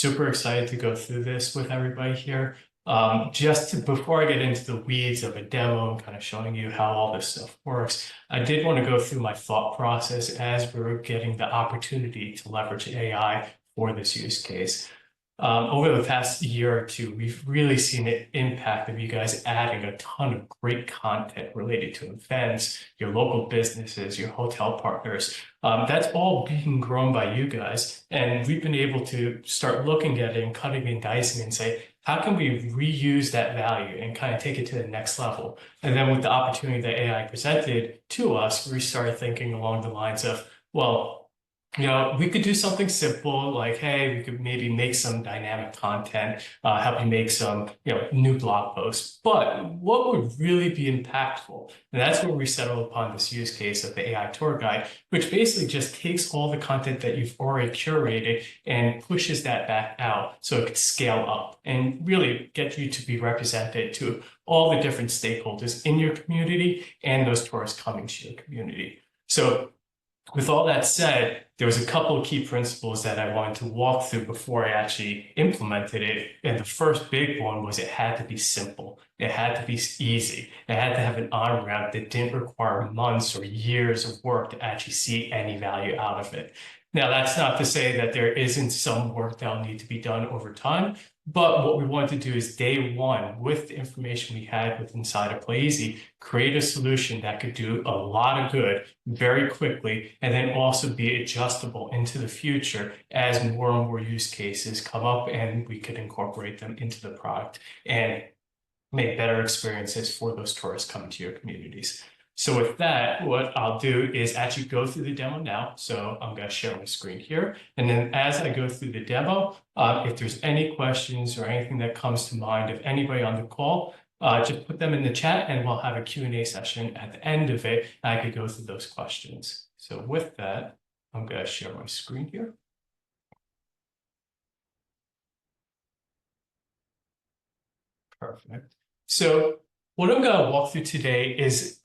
super excited to go through this with everybody here. Before I get into the weeds of a demo and kind of showing you how all this stuff works, I did want to go through my thought process as we were getting the opportunity to leverage AI for this use case. Over the past year or two, we've really seen an impact of you guys adding a ton of great content related to events, your local businesses, your hotel partners. That's all being grown by you guys. And we've been able to start looking at it and cutting and dicing and say, how can we reuse that value and kind of take it to the next level? And then with the opportunity that AI presented to us, we started thinking along the lines of, well, we could do something simple like, hey, we could maybe make some dynamic content, help you make some, new blog posts. But what would really be impactful? And that's where we settle upon this use case of the AI tour guide, which basically just takes all the content that you've already curated and pushes that back out so it could scale up and really get you to be represented to all the different stakeholders in your community and those tourists coming to your community. So with all that said, there was a couple of key principles that I wanted to walk through before I actually implemented it. And the first big one was it had to be simple. It had to be easy. It had to have an on-ramp that didn't require months or years of work to actually see any value out of it. Now, that's not to say that there isn't some work that'll need to be done over time, but what we wanted to do is day one, with the information we had with inside of Playeasy, create a solution that could do a lot of good very quickly, and then also be adjustable into the future as more and more use cases come up and we could incorporate them into the product and make better experiences for those tourists coming to your communities. So with that, what I'll do is actually go through the demo now. So I'm going to share my screen here. And then as I go through the demo, if there's any questions or anything that comes to mind of anybody on the call, just put them in the chat and we'll have a Q&A session at the end of it. And I could go through those questions. So with that, I'm going to share my screen here. Perfect. So what I'm going to walk through today is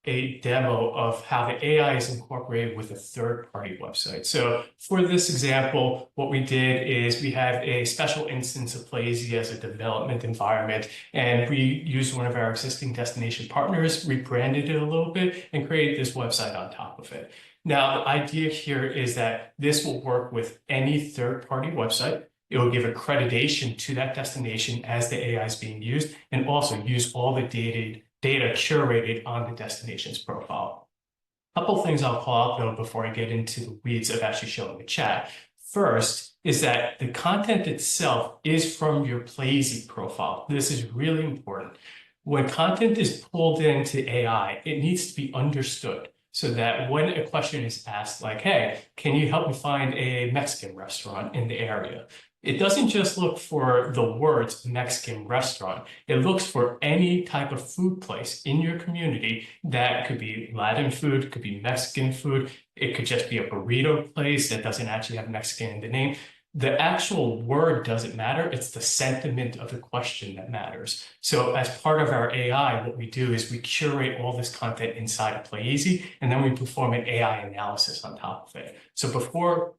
a demo of how the AI is incorporated with a third-party website. So for this example, what we did is we have a special instance of Playeasy as a development environment, and we used one of our existing destination partners, rebranded it a little bit, and created this website on top of it. Now, the idea here is that this will work with any third-party website. It will give accreditation to that destination as the AI is being used, and also use all the data curated on the destination's profile. A couple things I'll call out though before I get into the weeds of actually showing the chat. First is that the content itself is from your Playeasy profile. This is really important. When content is pulled into AI, it needs to be understood so that when a question is asked like, hey, can you help me find a Mexican restaurant in the area? It doesn't just look for the words Mexican restaurant. It looks for any type of food place in your community that could be Latin food, could be Mexican food. It could just be a burrito place that doesn't actually have Mexican in the name. The actual word doesn't matter. It's the sentiment of the question that matters. So as part of our AI, what we do is we curate all this content inside of Playeasy, and then we perform an AI analysis on top of it. So before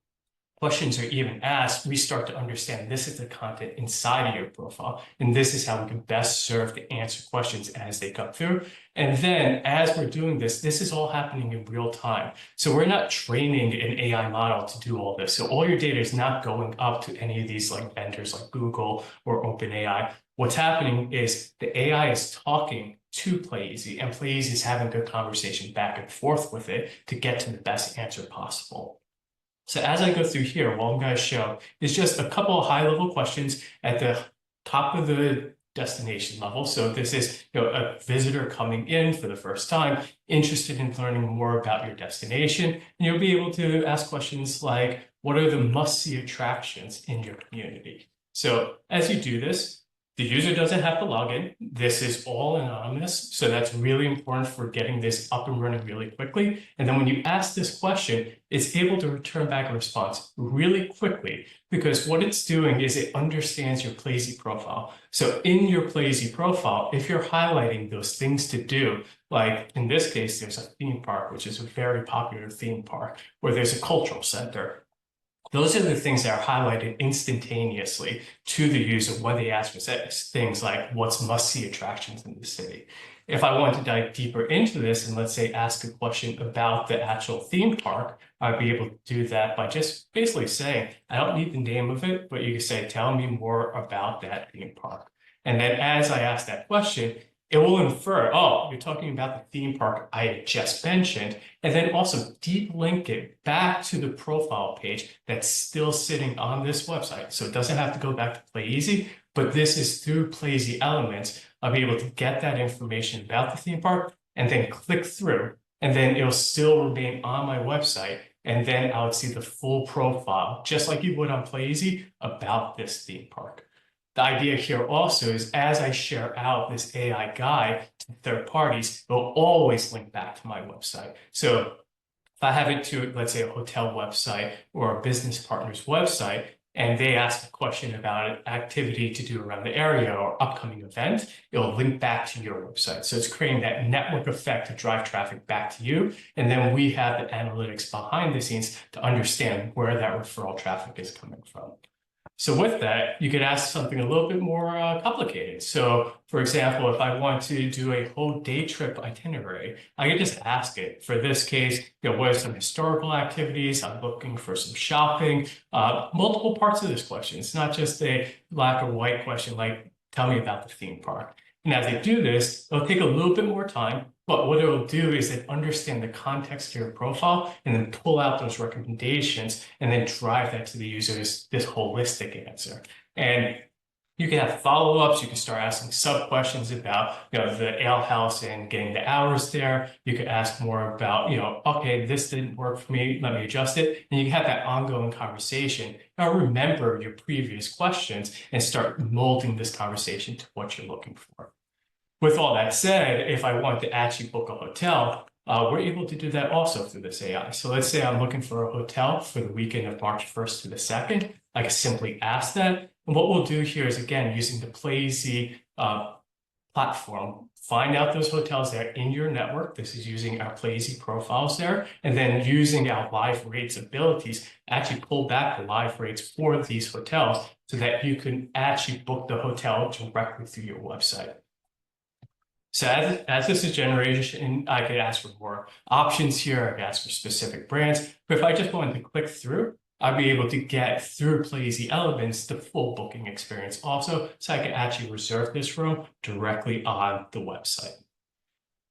questions are even asked, we start to understand this is the content inside of your profile, and this is how we can best serve to answer questions as they come through. And then as we're doing this, this is all happening in real time. So we're not training an AI model to do all this. So all your data is not going up to any of these like vendors like Google or OpenAI. What's happening is the AI is talking to Playeasy, and Playeasy is having a conversation back and forth with it to get to the best answer possible. So as I go through here, what I'm going to show is just a couple of high-level questions at the top of the destination level. So this is a visitor coming in for the first time, interested in learning more about your destination. And you'll be able to ask questions like, what are the must-see attractions in your community? So as you do this, the user doesn't have to log in. This is all anonymous. So that's really important for getting this up and running really quickly. And then when you ask this question, it's able to return back a response really quickly, because what it's doing is it understands your Playeasy profile. So in your Playeasy profile, if you're highlighting those things to do, like in this case, there's a theme park, which is a very popular theme park, or there's a cultural center, Those are the things that are highlighted instantaneously to the user when they ask for things like what's must-see attractions in the city. If I want to dive deeper into this and let's say ask a question about the actual theme park, I'd be able to do that by just basically saying, I don't need the name of it, but you can say, tell me more about that theme park. And then as I ask that question, it will infer, oh, you're talking about the theme park I had just mentioned, and then also deep link it back to the profile page that's still sitting on this website. So it doesn't have to go back to Playeasy, but this is through Playeasy Elements. I'll be able to get that information about the theme park and then click through, and then it'll still remain on my website. And then I would see the full profile, just like you would on Playeasy, about this theme park. The idea here also is as I share out this AI guide to third parties, it'll always link back to my website. So if I have it to, let's say, a hotel website or a business partner's website, and they ask a question about an activity to do around the area or upcoming event, it'll link back to your website. So it's creating that network effect to drive traffic back to you. And then we have the analytics behind the scenes to understand where that referral traffic is coming from. So with that, you could ask something a little bit more complicated. So for example, if I want to do a whole day trip itinerary, I could just ask it. For this case, what are some historical activities? I'm looking for some shopping, multiple parts of this question. It's not just a black or white question like, tell me about the theme park. And as they do this, it'll take a little bit more time, but what it'll do is it understand the context of your profile and then pull out those recommendations and then drive that to the users, this holistic answer. And you can have follow-ups. You can start asking sub-questions about, the ale house and getting the hours there. You could ask more about, okay, this didn't work for me. Let me adjust it. And you can have that ongoing conversation. Now remember your previous questions and start molding this conversation to what you're looking for. With all that said, if I want to actually book a hotel, we're able to do that also through this AI. So let's say I'm looking for a hotel for the weekend of March 1st to the 2nd. I can simply ask that. And what we'll do here is, again, using the Playeasy platform, find out those hotels that are in your network. This is using our Playeasy profiles there. And then using our live rates abilities, actually pull back the live rates for these hotels so that you can actually book the hotel directly through your website. So as this is generation, I could ask for more options here. I could ask for specific brands. But if I just wanted to click through, I'd be able to get through Playeasy Elements the full booking experience also. So I can actually reserve this room directly on the website.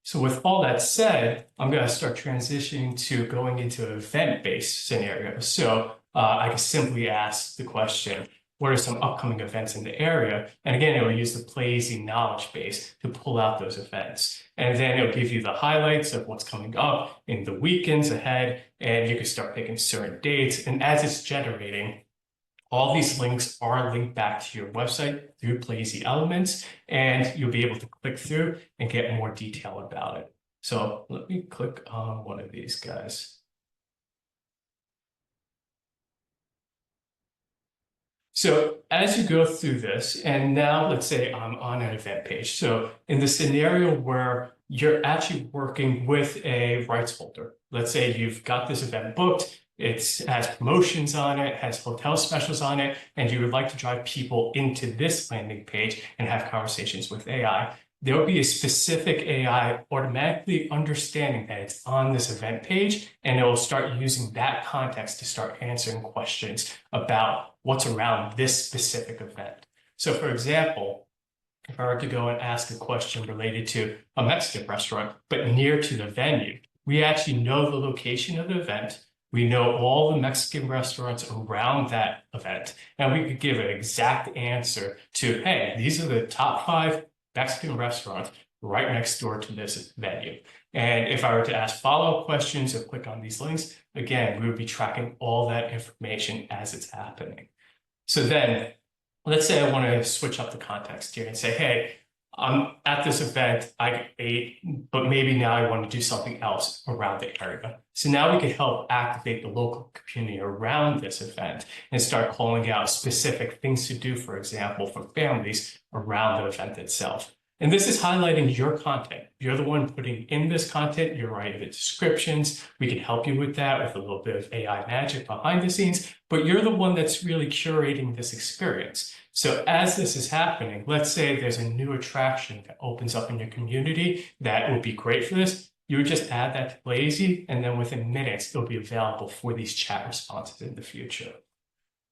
So with all that said, I'm going to start transitioning to going into event-based scenarios. So I can simply ask the question, what are some upcoming events in the area? And again, it will use the Playeasy knowledge base to pull out those events. And then it'll give you the highlights of what's coming up in the weekends ahead, and you can start picking certain dates. And as it's generating, all these links are linked back to your website through Playeasy Elements, and you'll be able to click through and get more detail about it. So let me click on one of these guys. So as you go through this, and now let's say I'm on an event page. So in the scenario where you're actually working with a rights holder, let's say you've got this event booked, it has promotions on it, has hotel specials on it, and you would like to drive people into this landing page and have conversations with AI. There will be a specific AI automatically understanding that it's on this event page, and it will start using that context to start answering questions about what's around this specific event. So for example, if I were to go and ask a question related to a Mexican restaurant, but near to the venue, we actually know the location of the event. We know all the Mexican restaurants around that event, and we could give an exact answer to, hey, these are the top 5 Mexican restaurants right next door to this venue. And if I were to ask follow-up questions or click on these links, again, we would be tracking all that information as it's happening. So then let's say I want to switch up the context here and say, hey, I'm at this event, I ate, but maybe now I want to do something else around the area. So now we can help activate the local community around this event and start calling out specific things to do, for example, for families around the event itself. And this is highlighting your content. You're the one putting in this content. You're writing the descriptions. We can help you with that with a little bit of AI magic behind the scenes, but you're the one that's really curating this experience. So as this is happening, let's say there's a new attraction that opens up in your community that would be great for this. You would just add that to Playeasy, and then within minutes, it'll be available for these chat responses in the future.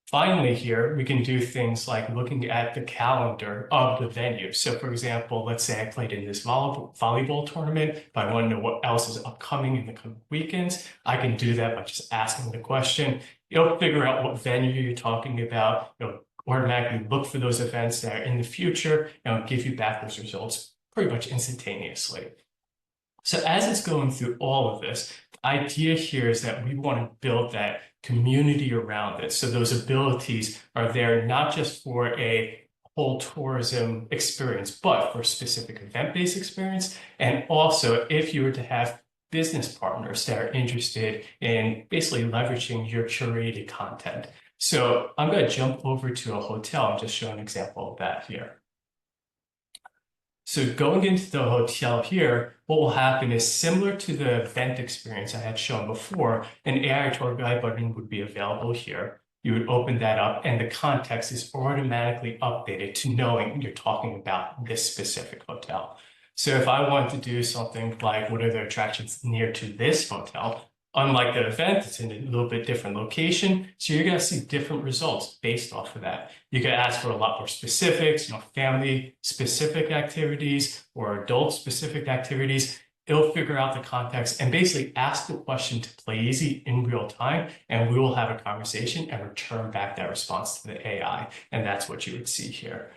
Finally, here, we can do things like looking at the calendar of the venue. So for example, let's say I played in this volleyball tournament, but I want to know what else is upcoming in the coming weekends. I can do that by just asking the question. It'll figure out what venue you're talking about. It'll automatically look for those events that are in the future, and it'll give you back those results pretty much instantaneously. So as it's going through all of this, the idea here is that we want to build that community around it. So those abilities are there not just for a whole tourism experience, but for a specific event-based experience. And also, if you were to have business partners that are interested in basically leveraging your curated content. So I'm going to jump over to a hotel and just show an example of that here. So going into the hotel here, what will happen is similar to the event experience I had shown before, an AI tour guide button would be available here. You would open that up and the context is automatically updated to knowing you're talking about this specific hotel. So if I want to do something like what are the attractions near to this hotel, unlike the event, it's in a little bit different location. So you're going to see different results based off of that. You can ask for a lot more specifics, family specific activities or adult specific activities. It'll figure out the context and basically ask the question to Playeasy in real time, and we will have a conversation and return back that response to the AI. And that's what you would see here.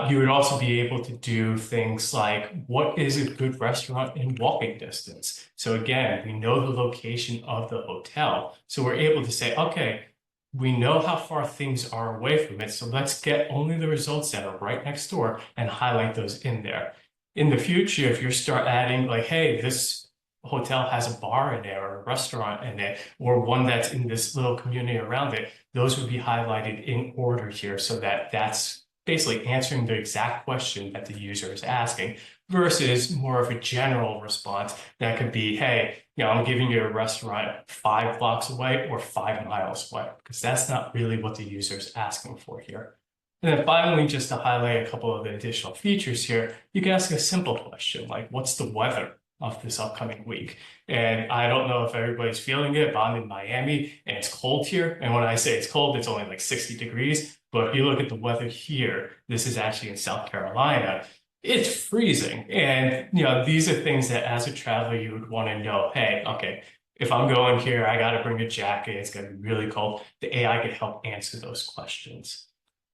You would also be able to do things like, what is a good restaurant in walking distance? So again, we know the location of the hotel. So we're able to say, okay, we know how far things are away from it. So let's get only the results that are right next door and highlight those in there. In the future, if you start adding like, hey, this hotel has a bar in there or a restaurant in it, or one that's in this little community around it, those would be highlighted in order here so that that's basically answering the exact question that the user is asking versus more of a general response that could be, hey, I'm giving you a restaurant 5 blocks away or 5 miles away, because that's not really what the user is asking for here. And then finally, just to highlight a couple of the additional features here, you can ask a simple question like, what's the weather of this upcoming week? And I don't know if everybody's feeling it, but I'm in Miami and it's cold here. And when I say it's cold, it's only like 60 degrees. But if you look at the weather here, this is actually in South Carolina, it's freezing. And, these are things that as a traveler, you would want to know, hey, okay, if I'm going here, I got to bring a jacket. It's going to be really cold. The AI could help answer those questions.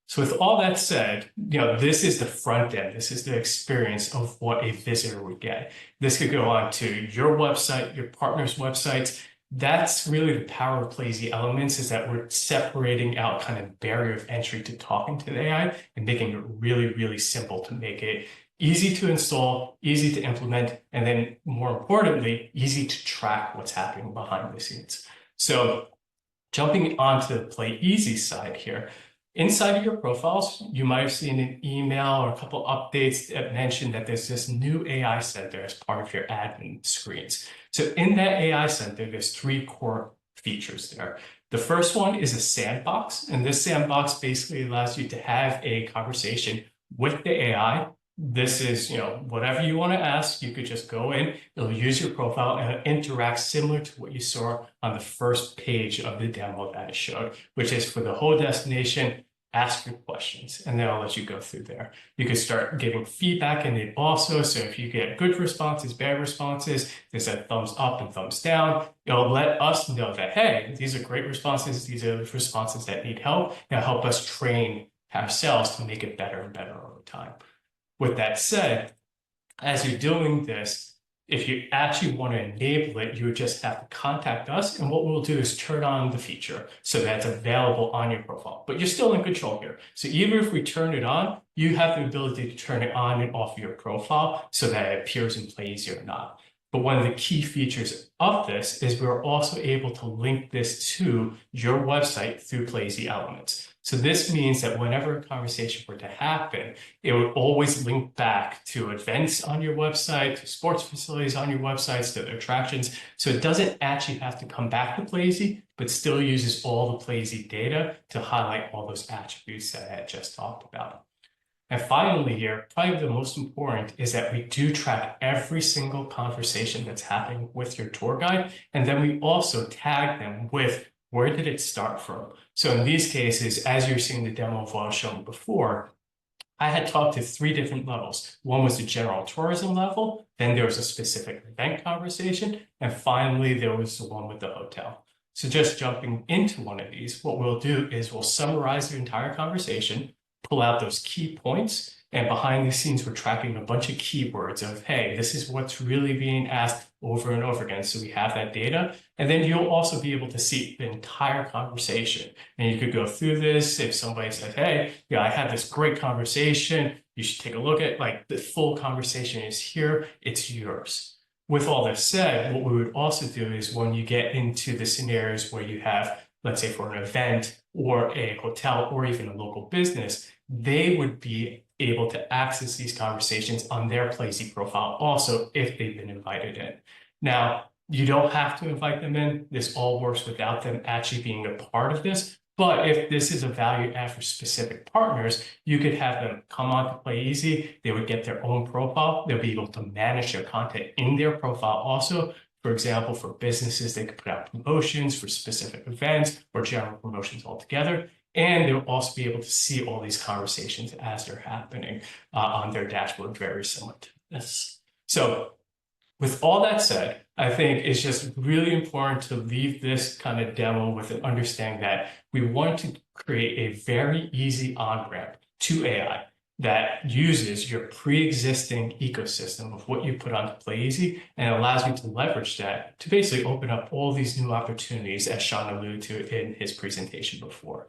So with all that said, this is the front end. This is the experience of what a visitor would get. This could go on to your website, your partner's websites. That's really the power of Playeasy Elements, is that we're separating out kind of barrier of entry to talking to the AI and making it really, really simple to make it easy to install, easy to implement, and then more importantly, easy to track what's happening behind the scenes. So jumping onto the Playeasy side here, inside of your profiles, you might have seen an email or a couple updates that mention that there's this new AI center as part of your admin screens. So in that AI center, there's 3 core features there. The first one is a sandbox, and this sandbox basically allows you to have a conversation with the AI. This is, whatever you want to ask, you could just go in, it'll use your profile and it'll interact similar to what you saw on the first page of the demo that I showed, which is for the whole destination, ask your questions, and then I'll let you go through there. You can start giving feedback in it also. So if you get good responses, bad responses, there's a thumbs up and thumbs down. It'll let us know that, hey, these are great responses. These are the responses that need help. It'll help us train ourselves to make it better and better over time. With that said, as you're doing this, if you actually want to enable it, you would just have to contact us. And what we'll do is turn on the feature so that it's available on your profile. But you're still in control here. So even if we turn it on, you have the ability to turn it on and off your profile so that it appears in Playeasy or not. But one of the key features of this is we're also able to link this to your website through Playeasy Elements. So this means that whenever a conversation were to happen, it would always link back to events on your website, to sports facilities on your websites, to attractions. So it doesn't actually have to come back to Playeasy, but still uses all the Playeasy data to highlight all those attributes that I had just talked about. And finally here, probably the most important is that we do track every single conversation that's happening with your tour guide. And then we also tag them with where did it start from? So in these cases, as you're seeing the demo of what I was showing before, I had talked to 3 different levels. One was the general tourism level, then there was a specific event conversation, and finally there was the one with the hotel. So just jumping into one of these, what we'll do is we'll summarize the entire conversation, pull out those key points, and behind the scenes, we're tracking a bunch of keywords of, hey, this is what's really being asked over and over again. So we have that data. And then you'll also be able to see the entire conversation. And you could go through this. If somebody says, hey, yeah, I had this great conversation, you should take a look at like the full conversation is here, it's yours. With all this said, what we would also do is when you get into the scenarios where you have, let's say for an event or a hotel or even a local business, they would be able to access these conversations on their Playeasy profile also if they've been invited in. Now, you don't have to invite them in. This all works without them actually being a part of this. But if this is a value add for specific partners, you could have them come on to Playeasy. They would get their own profile. They'll be able to manage their content in their profile also. For example, for businesses, they could put out promotions for specific events or general promotions altogether. And they'll also be able to see all these conversations as they're happening on their dashboard, very similar to this. So with all that said, I think it's just really important to leave this kind of demo with an understanding that we want to create a very easy on-ramp to AI that uses your pre-existing ecosystem of what you put onto Playeasy and allows you to leverage that to basically open up all these new opportunities as Sean alluded to in his presentation before.